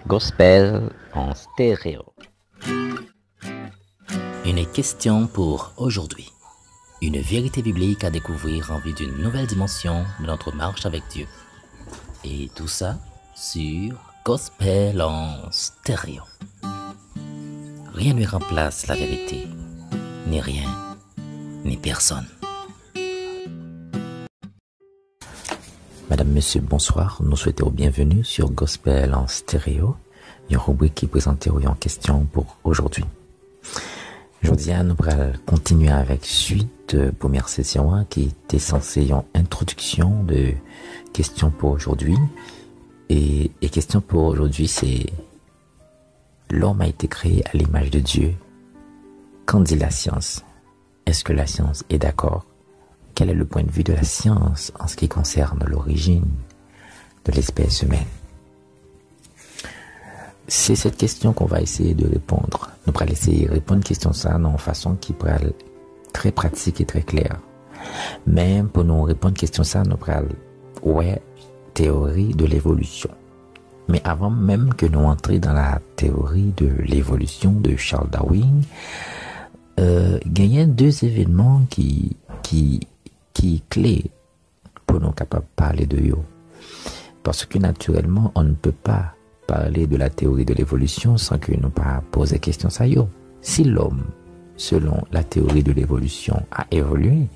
Gospel en stéréo. Une question pour aujourd'hui. Une vérité biblique à découvrir en vue d'une nouvelle dimension de notre marche avec Dieu. Et tout ça sur Gospel en stéréo. Rien ne remplace la vérité, ni rien, ni personne. Madame, Monsieur, bonsoir. Nous souhaitons bienvenue sur Gospel en stéréo, une rubrique qui présente une question pour aujourd'hui. Aujourd'hui, nous allons continuer avec suite première session qui était censée une introduction de questions pour aujourd'hui. Et question pour aujourd'hui, c'est l'homme a été créé à l'image de Dieu. Qu'en dit la science? Est-ce que la science est d'accord? Quel est le point de vue de la science en ce qui concerne l'origine de l'espèce humaine? C'est cette question qu'on va essayer de répondre. Nous allons essayer de répondre à une question ça de façon qui pourrait être très pratique et très claire. Même pour nous répondre à une question ça, nous allons théorie de l'évolution. Mais avant même que nous entrions dans la théorie de l'évolution de Charles Darwin, il y a deux événements qui clés pour nous capables de parler de eux. Parce que naturellement, on ne peut pas parler de la théorie de l'évolution sans que nous pas poser question ça yo. Si l'homme, selon la théorie de l'évolution, a évolué,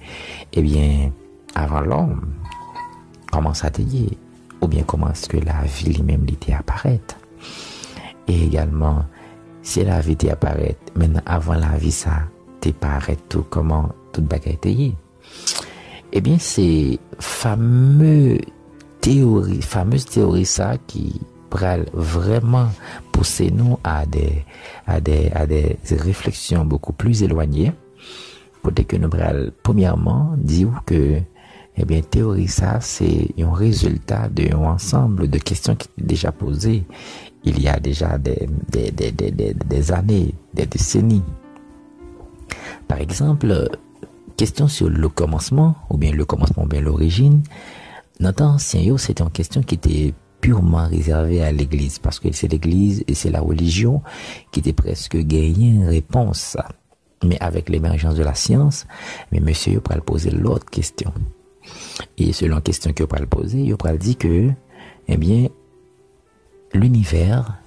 eh bien, avant l'homme, comment ça t'est ou bien comment est-ce que la vie lui-même l'était apparaître. Et également, si la vie t'est apparaître, maintenant avant la vie ça t'est paraître tout comment toute bagaille t'est. Eh bien, c'est fameuse théorie ça qui pourrait vraiment pousser nous à des réflexions beaucoup plus éloignées. Peut-être que nous pourrions premièrement dire que, eh bien, théorie ça, c'est un résultat d'un ensemble de questions qui étaient déjà posées il y a déjà des années, des décennies. Par exemple, question sur le commencement, ou bien l'origine. Notre ancien c'était une question qui était purement réservée à l'église, parce que c'est l'église et c'est la religion qui était presque gagnée une réponse. Mais avec l'émergence de la science, mais monsieur, il pourrait poser l'autre question. Et selon la question qu'il pourrait poser, il pourrait dire que, eh bien, l'univers,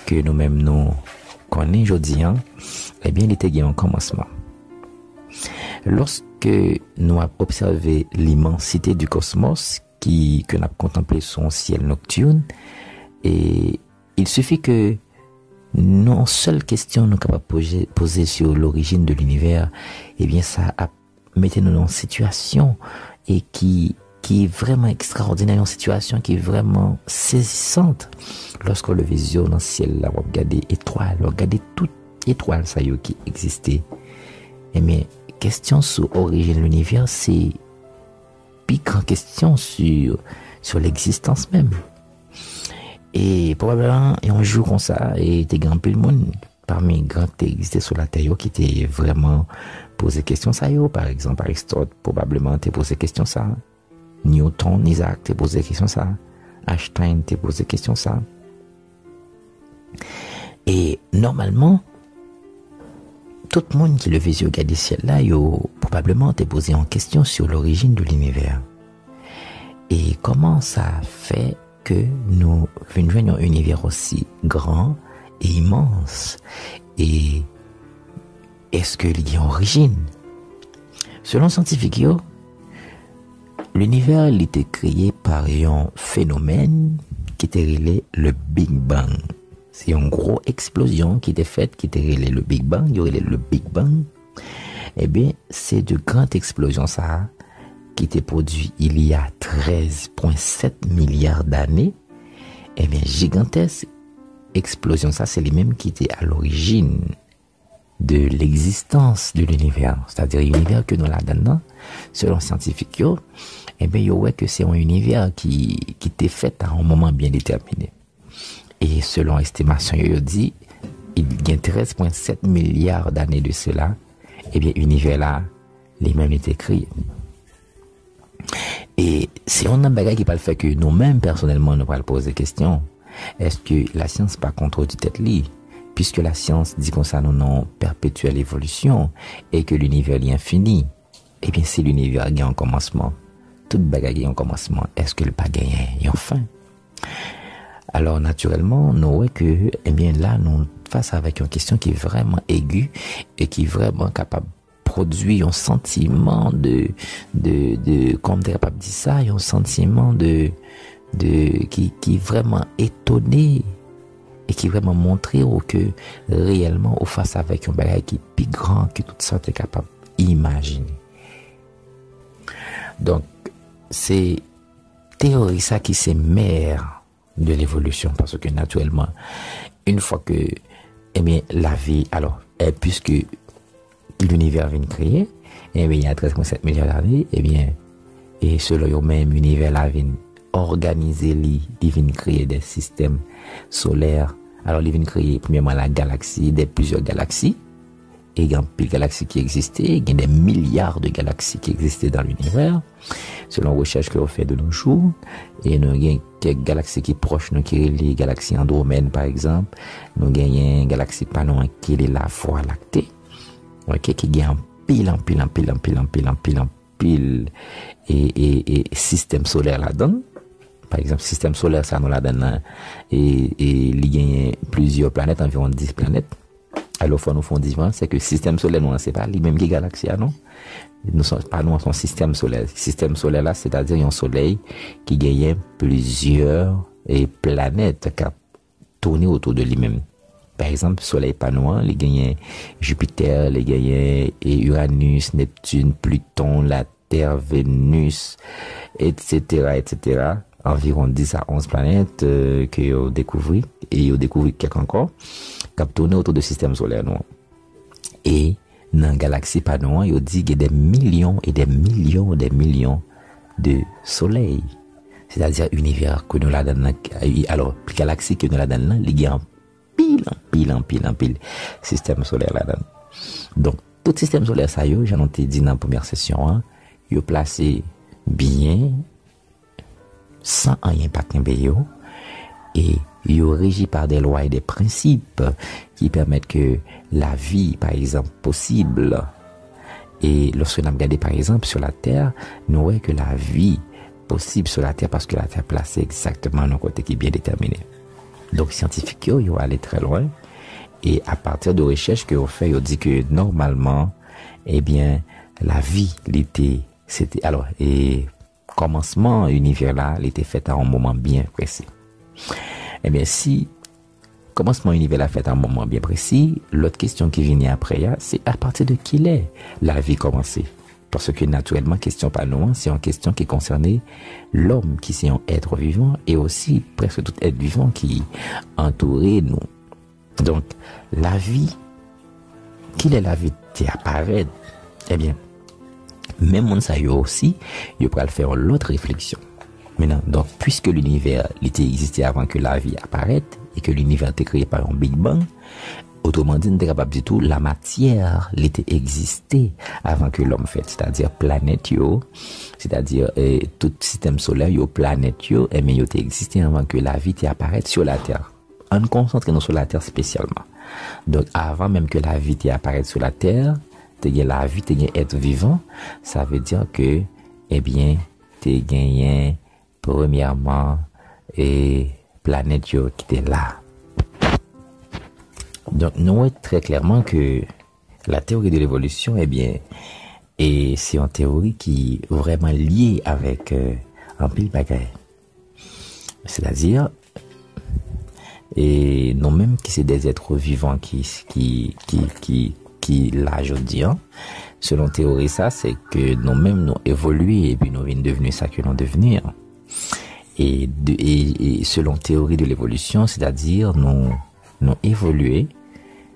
que nous-mêmes nous connaissons aujourd'hui, eh bien, il était gagné en commencement. Lorsque nous avons observé l'immensité du cosmos que nous avons contemplé son ciel nocturne, et il suffit que non seule question nous capable poser sur l'origine de l'univers, eh bien ça a metté nous dans une situation et qui est vraiment extraordinaire, une situation qui est vraiment saisissante. Lorsqu'on le visionne dans le ciel, là, on regarde étoiles, on regarde toutes étoiles ça y est, qui existaient. Et mais question sur l'origine de l'univers, c'est piquant question sur l'existence même. Et probablement, un jour comme ça, et des grands peu de monde parmi les grands qui existaient sur la Terre qui étaient vraiment posé question ça yo. Par exemple, Aristote probablement t'es posé question ça. Newton, Isaac t'es posé question ça. Einstein t'es posé question ça. Et normalement, tout le monde qui le vise au du ciel là, yo probablement t'es posé en question sur l'origine de l'univers. Et comment ça fait que nous venons un univers aussi grand et immense? Et est-ce qu'il y a une origine? Selon scientifiques, l'univers il était créé par un phénomène qui était relé le Big Bang. C'est une grosse explosion qui était faite, qui était relé le Big Bang, il y aurait le Big Bang. Eh bien, c'est de grandes explosions ça qui étaient produites il y a 13,7 milliards d'années. Eh bien, gigantesque explosion ça, c'est les mêmes qui étaient à l'origine de l'existence de l'univers, c'est-à-dire l'univers que nous là-dedans, selon scientifiques, eh bien, il ouais que c'est un univers qui était fait à un moment bien déterminé. Et selon estimation, il dit, il y a 13,7 milliards d'années de cela, eh bien, l'univers là, les mêmes étaient créés. Et si on a un bagage qui peut le faire que nous-mêmes, personnellement, nous allons poser question, est-ce que la science pas contre du tête li? Puisque la science dit qu'on ça nous non perpétuelle évolution et que l'univers est infini, eh bien, si l'univers a un commencement, tout bagage a un commencement, est-ce que le bagage a une fin? Alors, naturellement, nous voyons que, eh bien, là, nous face avec une question qui est vraiment aiguë et qui est vraiment capable produit un sentiment comme tu es capable de dire ça, un sentiment qui est vraiment étonné et qui vraiment montré que réellement au face avec un bagage qui est plus grand que tout ça tu es capable d'imaginer. Donc c'est théorie ça qui c'est mère de l'évolution parce que naturellement une fois que eh bien la vie alors puisque l'univers vient créer, et bien, il y a 13,7 milliards d'années, et bien, et selon le même univers, là, vient organiser, il vient créer des systèmes solaires. Alors, il vient créer, premièrement, la galaxie, plusieurs galaxies, et il y a des galaxies qui existaient, il y a des milliards de galaxies qui existaient dans l'univers, selon les recherches que l'on fait de nos jours, et il y a quelques galaxies qui sont proches, nous, qui sont les galaxies Andromède, par exemple, nous avons une galaxie Panon, qui est la Voie lactée, ok, qui gagne pile et système solaire là-dedans. Par exemple, système solaire, ça nous là-dedans, et il gagne plusieurs planètes, environ 10 planètes. Alors, faut nous font différence, c'est que système solaire, nous, c'est pas les mêmes galaxies, non? Nous sommes pas, nous, son système solaire. Système solaire là, c'est-à-dire un soleil qui gagne plusieurs planètes qui tournent autour de lui-même. Par exemple, soleil panois, les gagnants Jupiter, les gagnants Uranus, Neptune, Pluton, la Terre, Vénus, etc. Environ 10 à 11 planètes que vous découvrez, et vous découvrez quelques encore, qui tournent autour du système solaire noir. Et dans la galaxie panois, il dit qu'il y a des millions et des millions de soleils. C'est-à-dire univers que nous l'avons, alors, galaxie que nous l'avons, il y a pile système solaire là-dedans. Donc, tout système solaire, ça y est, j'en ai dit dans la première session, hein, il est placé bien, sans un impact bio, et il est régi par des lois et des principes qui permettent que la vie, par exemple, possible, et lorsque nous regardons, par exemple, sur la Terre, nous voyons que la vie possible sur la Terre, parce que la Terre est placée exactement dans un côté qui est bien déterminé. Donc, scientifiques, ils vont aller très loin. Et à partir de recherches qu'ils ont fait, ils dit que normalement, eh bien, la vie, c'était, alors, et commencement, l'univers là, il était fait à un moment bien précis. Eh bien, si commencement l'univers là fait à un moment bien précis, l'autre question qui vient après, c'est à partir de qui est la vie commencée? Parce que naturellement, question pas nous, c'est une question qui concernait l'homme qui c'est un être vivant et aussi presque tout être vivant qui entourait nous. Donc, la vie, qu'il est la vie qui apparaît, eh bien, même on ça y aussi, il pourra le faire l'autre réflexion. Maintenant, donc, puisque l'univers était existé avant que la vie apparaisse et que l'univers était créé par un Big Bang, autrement dit, on est capable de dire tout, la matière l'était existée avant que l'homme fait, c'est-à-dire planète yo, c'est-à-dire tout système solaire yo, planète yo, mais yo était existé avant que la vie apparaisse sur la Terre. On concentre nous sur la Terre spécialement. Donc, avant même que la vie apparaisse sur la Terre, la vie, être vivant, ça veut dire que, eh bien, t'es gagné, premièrement, et planète yo qui était là. Donc, nous voyons très clairement que la théorie de l'évolution, eh bien, et c'est une théorie qui est vraiment liée avec un pile bagaille. C'est-à-dire, et nous-mêmes qui c'est des êtres vivants qui là, je dis, hein, selon théorie, ça, c'est que nous-mêmes nous évoluons et puis nous venons devenir ça que nous devenir. Et selon théorie de l'évolution, c'est-à-dire nous évoluer,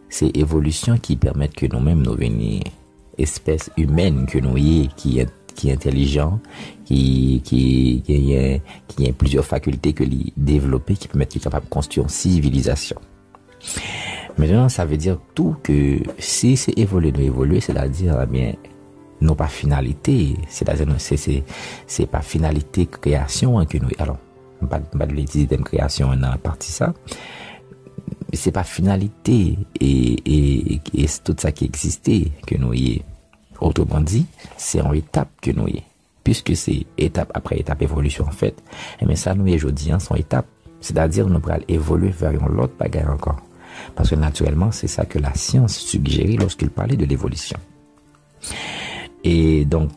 c'est évolution qui permet que nous-mêmes nous venions espèce humaine que nous y qui est intelligent, qui a plusieurs facultés que les développer qui permettent d'être capable de construire une civilisation. Maintenant, ça veut dire tout que si c'est évoluer, c'est-à-dire, eh bien, non pas finalité, c'est-à-dire c'est pas finalité création hein, que nous alors pas de l'utiliser thème création en partie ça, c'est pas finalité et c'est tout ça qui existait que nous y est. Autrement dit, c'est en étape que nous y est. Puisque c'est étape après étape évolution en fait, et mais ça nous y est aujourd'hui en son étape, c'est-à-dire nous allons évoluer vers une autre bagarre encore. Parce que naturellement, c'est ça que la science suggérait lorsqu'il parlait de l'évolution. Et donc,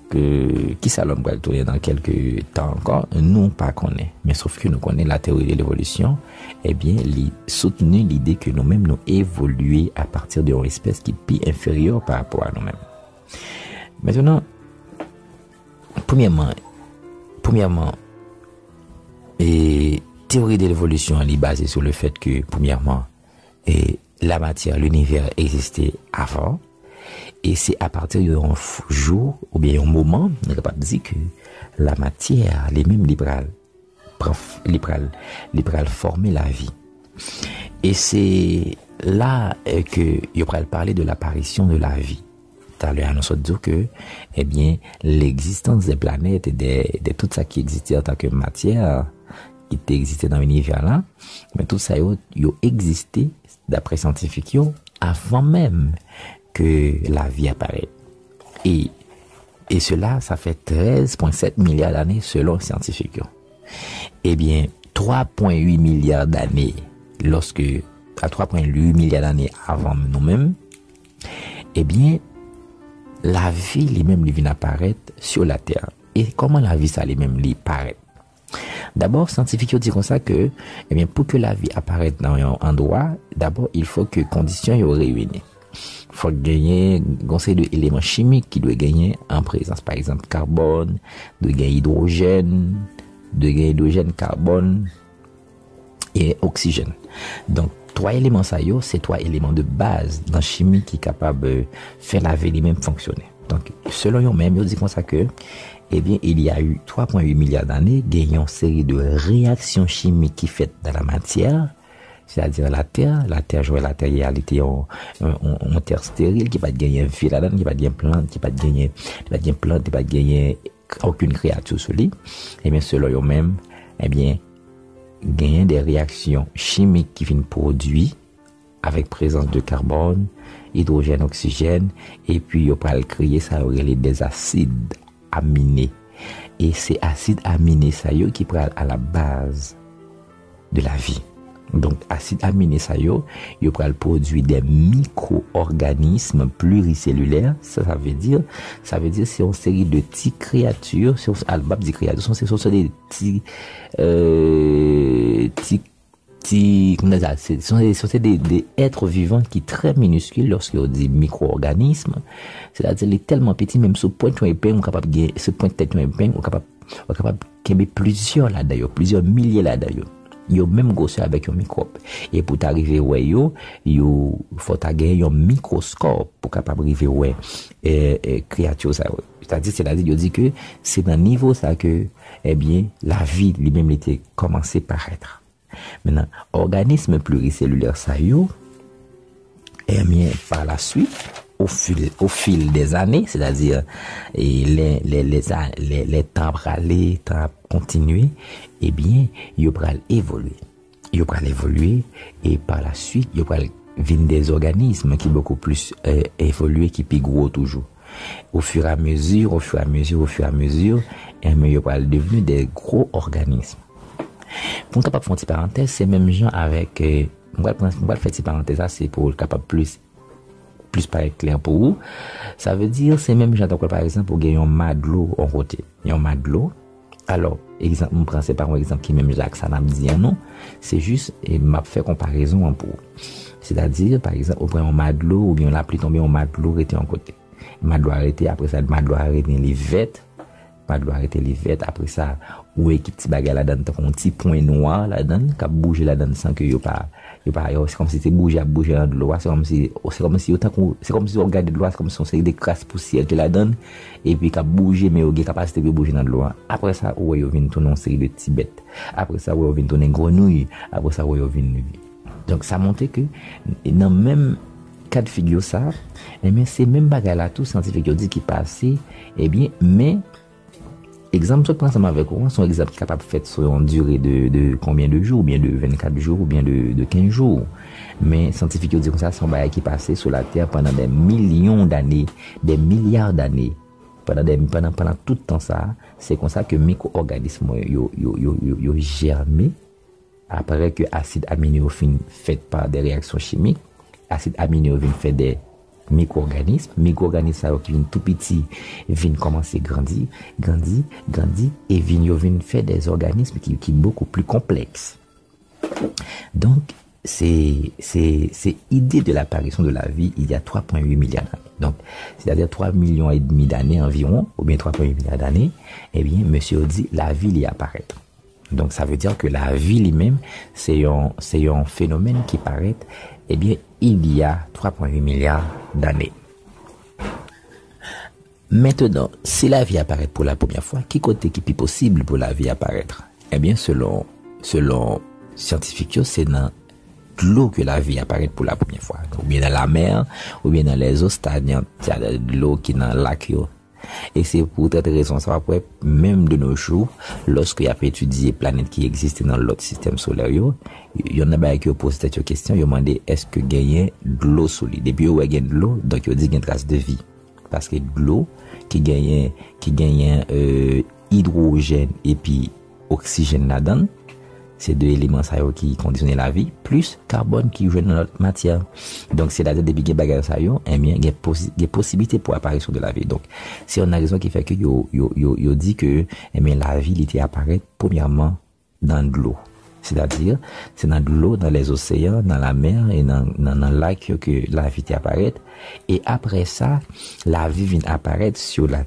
qui ça l'homme va le tourner dans quelques temps encore, nous pas connaît. Mais sauf que nous connaissons la théorie de l'évolution, eh bien, soutenu l'idée que nous-mêmes nous évoluons à partir d'une espèce qui est plus inférieure par rapport à nous-mêmes. Maintenant, premièrement, et théorie de l'évolution elle est basée sur le fait que, premièrement, la matière, l'univers existait avant, et c'est à partir d'un jour, ou bien un moment, on est capable de dire que la matière, les mêmes libérales former la vie. Et c'est là que il va parler de l'apparition de la vie. Tout à l'heure, on se dit que, eh bien, l'existence des planètes et de tout ça qui existait en tant que matière, qui existait dans l'univers là, mais tout ça, il existait, d'après scientifiques, avant même que la vie apparaît. Et cela, ça fait 13,7 milliards d'années selon les scientifiques. Eh bien, 3,8 milliards d'années, à 3,8 milliards d'années avant nous-mêmes, eh bien, la vie, les-mêmes, vient apparaître sur la Terre. Et comment la vie, ça, les-mêmes, paraît? D'abord, scientifiques disent comme ça que, eh bien, pour que la vie apparaisse dans un endroit, d'abord, il faut que conditions soient réunies. Il faut gagner un conseil d'éléments chimiques qui doit gagner en présence, par exemple, carbone, de gagner hydrogène, carbone et oxygène. Donc, 3 éléments ça c'est 3 éléments de base dans la chimie qui est capable de faire la vie même fonctionner. Donc, selon eux-mêmes, ils disent comme ça que, eh bien, il y a eu 3,8 milliards d'années, gagnant une série de réactions chimiques qui faites dans la matière, c'est-à-dire la Terre, jouait la Terre, elle était en terre stérile, qui va gagner un fil là-dedans, qui va gagner plante, qui va gagner aucune créature sur lui. Eh bien, selon eux-mêmes, eh bien, gagner des réactions chimiques qui viennent produire avec présence de carbone, hydrogène, oxygène, et puis on va créer ça des acides aminés. Et ces acides aminés ça qui prennent à la base de la vie. Donc acides aminés ça ils prennent produire des micro-organismes pluricellulaires. Ça veut dire c'est une série de petites créatures, c'est des créatures, sont des petits c'est des êtres vivants qui sont très minuscules lorsqu'on dit micro-organismes. C'est-à-dire, les tellement petits, même ce point de épin, on est capable de ce point de tête épin, on est capable de plusieurs là d'ailleurs, plusieurs milliers là d'ailleurs. Ils ont même grosseur avec un microbe. Et pour t'arriver où il faut gagner un microscope pour capable arriver où créature ça. C'est-à-dire, il dit que c'est dans le niveau ça que, eh bien, la vie lui-même était commencée par être. Maintenant, organisme pluricellulaire ça eh bien, par la suite, au fil des années, c'est-à-dire les temps aller, temps continuer, eh bien, il va évoluer. Et par la suite, il va venir des organismes qui beaucoup plus évoluer, qui plus gros toujours. Au fur et à mesure, eh bien, il va devenir des gros organismes. Pour capable faire une petite parenthèse, c'est même gens avec on va faire une petite parenthèse là, c'est pour capable plus paraître clair pour vous. Ça veut dire c'est même gens par exemple pour gagner un matelot en côté. Il y a un matelot. Alors, exemple, on prend c'est par exemple qui même Jacques ça n'a dit non, c'est juste et m'a fait comparaison pour. C'est-à-dire par exemple, on prend un matelot ou bien on l'appelle tomber un matelot arrêté en côté. Le matelot arrêté après ça le matelot arrêté les vêtements. Matelot arrêté les vêtements après ça ou équipe petit bagarre là-dedans un petit point noir là-dedans qui bouge là-dedans sans que yo pas c'est comme si c'était bouger dans de l'eau, c'est comme si on regarde de l'eau, c'est comme si on série de crasse poussière que là-dedans et puis qui bouger mais il capacité de bouger dans de l'eau. Après ça ouais yo vient tourner une série de petits bêtes. Après ça ouais yo vient tourner grenouille, après ça ouais yo vient. Donc ça montre que dans même cas de figure ça, eh bien, c'est même bagarre là, tout scientifique qui dit qui passé, eh bien, mais, exemple, je prends ensemble avec moi, son exemple capable de faire sur une durée de combien de jours, ou bien de 24 jours, ou bien de 15 jours. Mais, scientifique qui dit comme ça, son bagarre qui passé sur la Terre pendant des millions d'années, des milliards d'années. Pendant tout le temps ça, c'est comme ça que micro-organismes yo germé après que acide aminé fait par des réactions chimiques, acide aminé fait des micro-organismes ça qui viennent tout petit viennent commencer grandir et viennent faire des organismes qui beaucoup plus complexes. Donc c'est idée de l'apparition de la vie il y a 3,8 milliards d'années. Donc, c'est-à-dire 3,5 millions d'années environ, ou bien 3,8 milliards d'années, eh bien, monsieur dit, la vie y apparaît. Donc, ça veut dire que la vie lui-même, c'est un phénomène qui paraît, eh bien, il y a 3,8 milliards d'années. Maintenant, si la vie apparaît pour la première fois, qui côté qui est possible pour la vie apparaître? Eh bien, selon scientifiques, c'est dans l'eau que la vie apparaît pour la première fois. Ou bien dans la mer, ou bien dans les eaux stagnantes, il y a de l'eau qui est dans le lac. Et c'est pour cette raison, ça va pour même de nos jours, lorsqu'il y a étudié planètes qui existent dans l'autre système solaire, il y en a qui posent cette question, ils demandent est-ce que gagne de l'eau solide. Et puis, il y a de l'eau, donc il dit qu'il y a une trace de vie. Parce que de l'eau qui gagne hydrogène et puis oxygène là-dedans, c'est deux éléments qui conditionnent la vie, plus carbone qui joue dans notre matière. Donc, c'est là-dedans, depuis qu'il y a bagage ça, eh bien, il y a possibilité pour l'apparition de la vie. Donc, c'est une raison qui fait que, yo dit que, eh bien, la vie, il était apparaître, premièrement, dans de l'eau. C'est-à-dire, c'est dans de l'eau, dans les océans, dans la mer et dans le lac que la vie était apparaître. Et après ça, la vie vient apparaître sur la